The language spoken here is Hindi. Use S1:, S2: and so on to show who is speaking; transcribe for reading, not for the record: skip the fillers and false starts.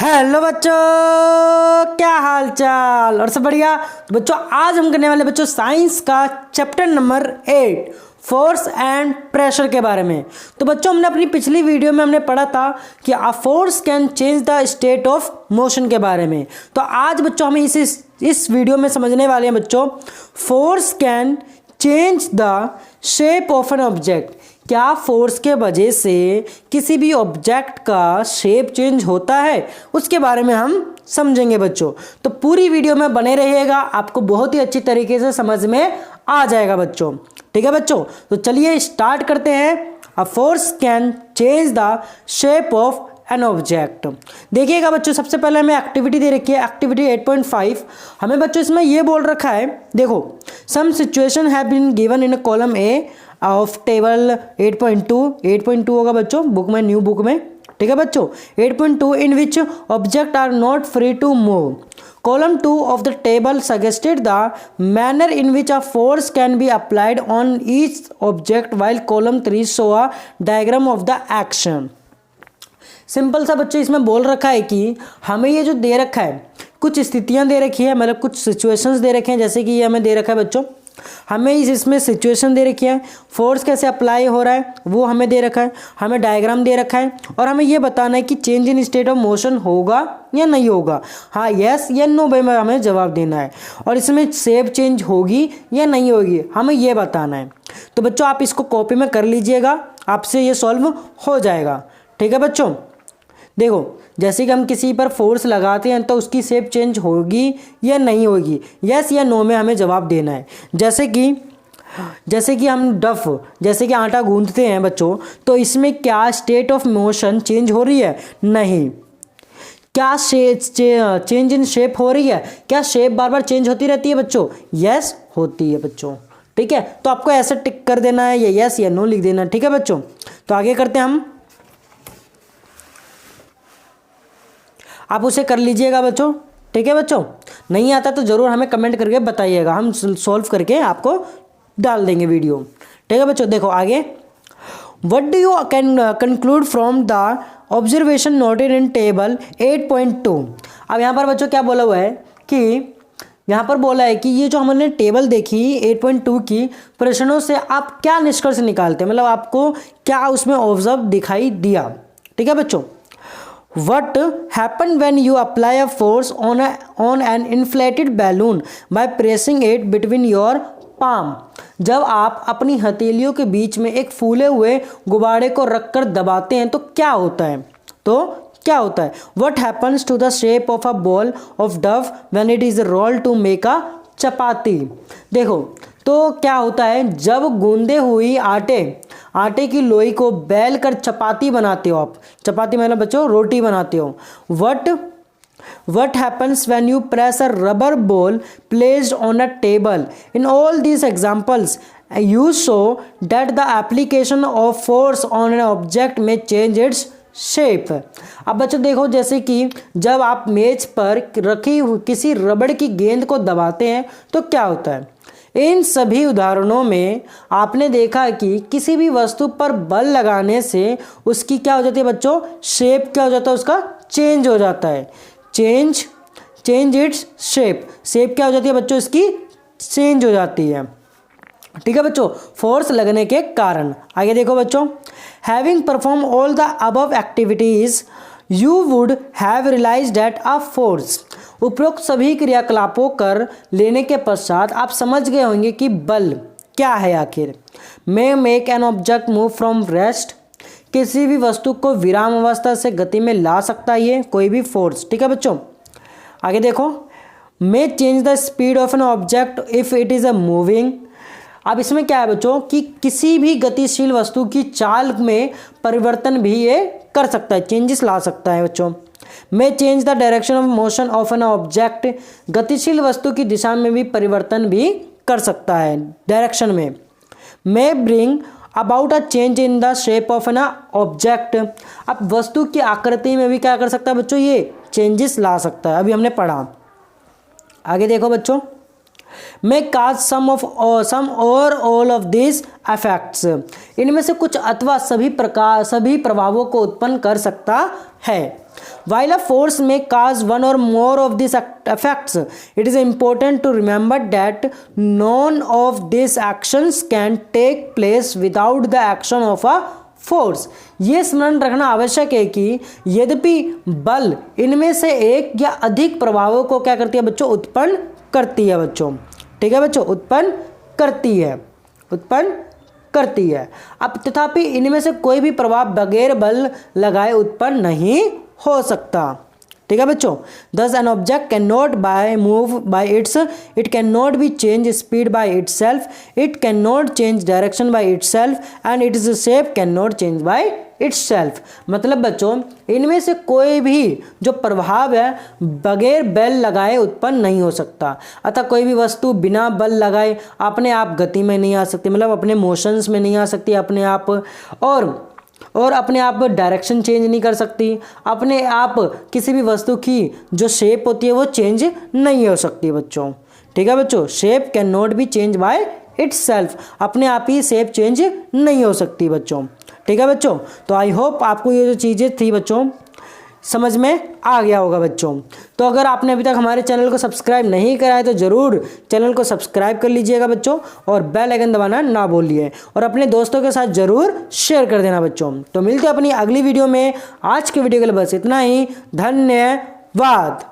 S1: हेलो बच्चों, क्या हाल चाल और सब बढ़िया। तो बच्चों आज हम करने वाले बच्चों साइंस का chapter number 8 force and pressure के बारे में। तो बच्चों हमने अपनी पिछली वीडियो में हमने पढ़ा था कि a force can change the state of motion के बारे में। तो आज बच्चों हमें इस वीडियो में समझने वाले हैं बच्चों force can change the shape of an object. क्या फोर्स के वजह से किसी भी ऑब्जेक्ट का शेप चेंज होता है, उसके बारे में हम समझेंगे बच्चों। तो पूरी वीडियो में बने रहिएगा, आपको बहुत ही अच्छी तरीके से समझ में आ जाएगा बच्चों। ठीक है बच्चों, तो चलिए स्टार्ट करते हैं। A force can change the shape of an object. देखिएगा बच्चों, सबसे पहले हमें एक्टिविटी दे रखी है, एक्टिविटी 8.5। हमें बच्चों इसमें ये बोल रखा है, देखो some situation have been given in column A of table 8.2 होगा बच्चों बुक में, न्यू बुक में। ठीक है बच्चों, 8.2 in which object are not free to move. Column 2 of the table suggested the manner in which a force can be applied on each object, while column 3 show a diagram of the action. Simple सा बच्चों इसमें बोल रखा है कि हमें ये जो दे रखा है, कुछ स्थितियां दे रखी है, मतलब कुछ सिचुएशंस दे रखे हैं। जैसे कि ये हमें दे रखा है बच्चों, हमें इसमें सिचुएशन दे रखी है, फोर्स कैसे अप्लाई हो रहा है वो हमें दे रखा है, हमें डायग्राम दे रखा है, और हमें ये बताना है कि change in state of motion होगा या नहीं होगा। हाँ यस या नो में हमें जवाब देना है, और इसमें शेप चेंज होगी या नहीं होगी हमें ये बताना है। तो बच्चों आप इसको कॉपी में कर लीजिएगा, आपसे ये सॉल्व हो जाएगा। ठीक है बच्चों, देखो जैसे कि हम किसी पर फोर्स लगाते हैं तो उसकी शेप चेंज होगी या नहीं होगी, यस या नो में हमें जवाब देना है। जैसे कि हम जैसे कि आटा गूंथते हैं बच्चों, तो इसमें क्या स्टेट ऑफ मोशन चेंज हो रही है, नहीं। क्या चेंज इन शेप हो रही है, क्या शेप बार बार चेंज होती रहती है बच्चों, यस होती है बच्चों। ठीक है, तो आपको ऐसा टिक कर देना है, ये यस या नो लिख देना है। ठीक है बच्चों, तो आगे करते हैं हम, आप उसे कर लीजिएगा बच्चों। ठीक है बच्चों, नहीं आता तो ज़रूर हमें कमेंट करके बताइएगा, हम सॉल्व करके आपको डाल देंगे वीडियो। ठीक है बच्चों, देखो आगे, what do you can conclude from the observation noted in table 8.2। अब यहाँ पर बच्चों क्या बोला हुआ है कि यहाँ पर बोला है कि ये जो हमने टेबल देखी 8.2 की प्रश्नों से आप क्या निष्कर्ष निकालते हैं, मतलब आपको क्या उसमें ऑब्जर्व दिखाई दिया। ठीक है बच्चों, What happened when you apply a force on an inflated balloon by pressing it between your palm? जब आप अपनी हथेलियों के बीच में एक फूले हुए गुब्बारे को रखकर दबाते हैं तो क्या होता है, What happens to the shape of a ball of dough when it is rolled to make a चपाती। देखो तो क्या होता है, जब गूंदे हुई आटे की लोई को बेल कर चपाती बनाते हो आप, चपाती मतलब बच्चों रोटी बनाते हो। What happens when you press a rubber ball placed on a table? In all these examples, you show that the application of force on an object may change its shape. अब बच्चों देखो, जैसे कि जब आप मेज पर रखी हुई किसी रबड़ की गेंद को दबाते हैं तो क्या होता है। इन सभी उदाहरणों में आपने देखा कि किसी भी वस्तु पर बल लगाने से उसकी क्या हो जाती है बच्चों, शेप क्या हो जाता है, उसका चेंज हो जाता है। चेंज इट्स शेप क्या हो जाती है बच्चों, इसकी चेंज हो जाती है। ठीक है बच्चों, फोर्स लगने के कारण। आगे देखो बच्चों, having perform all the above activities you would have realised that a force. उपरोक्त सभी क्रियाकलापों कर लेने के पश्चात आप समझ गए होंगे कि बल क्या है आखिर। May make an object move from rest, किसी भी वस्तु को विराम अवस्था से गति में ला सकता है ये कोई भी फोर्स। ठीक है बच्चों, आगे देखो, मे change the speed of an object if it is a moving. अब इसमें क्या है बच्चों कि किसी भी गतिशील वस्तु की चाल में परिवर्तन भी ये कर सकता है, चेंजेस ला सकता है बच्चों। मे change the direction of motion of an object, गतिशील वस्तु की दिशा में भी परिवर्तन भी कर सकता है, डायरेक्शन में। मे bring about a change in the shape of an object. अब वस्तु की आकृति में भी क्या कर सकता है बच्चों, ये चेंजेस ला सकता है, अभी हमने पढ़ा। आगे देखो बच्चों, may cause some or all of these effects, इनमें से कुछ अथवा सभी प्रभावों को उत्पन्न कर सकता है। While a force may cause one or more of these effects, it is important to remember that none of these actions can take place without the action of a force. ये स्मरण रखना आवश्यक है कि यद्यपि बल इनमें से एक या अधिक प्रभावों को क्या करती है बच्चों, उत्पन्न करती है बच्चों। ठीक है बच्चों, उत्पन्न करती है। अब तथापि इनमें से कोई भी प्रभाव बगैर बल लगाए उत्पन्न नहीं हो सकता। ठीक है बच्चों, thus an object cannot move by it cannot be change speed by itself, it cannot change direction by itself and its shape cannot change by itself। मतलब बच्चों इनमें से कोई भी जो प्रभाव है बगैर बल लगाए उत्पन्न नहीं हो सकता। अतः कोई भी वस्तु बिना बल लगाए अपने आप गति में नहीं आ सकती, मतलब अपने मोशंस में नहीं आ सकती अपने आप, और अपने आप डायरेक्शन चेंज नहीं कर सकती, अपने आप किसी भी वस्तु की जो शेप होती है वो चेंज नहीं हो सकती बच्चों। ठीक है बच्चों, shape can not be change by itself, अपने आप ही शेप चेंज नहीं हो सकती बच्चों। ठीक है बच्चों, तो आई होप आपको ये जो चीज़ें थी बच्चों समझ में आ गया होगा बच्चों। तो अगर आपने अभी तक हमारे चैनल को सब्सक्राइब नहीं करा है तो ज़रूर चैनल को सब्सक्राइब कर लीजिएगा बच्चों, और बेल आइकन दबाना ना भूलिए, और अपने दोस्तों के साथ ज़रूर शेयर कर देना बच्चों। तो मिलते हैं अपनी अगली वीडियो में। आज के वीडियो के लिए बस इतना ही, धन्यवाद।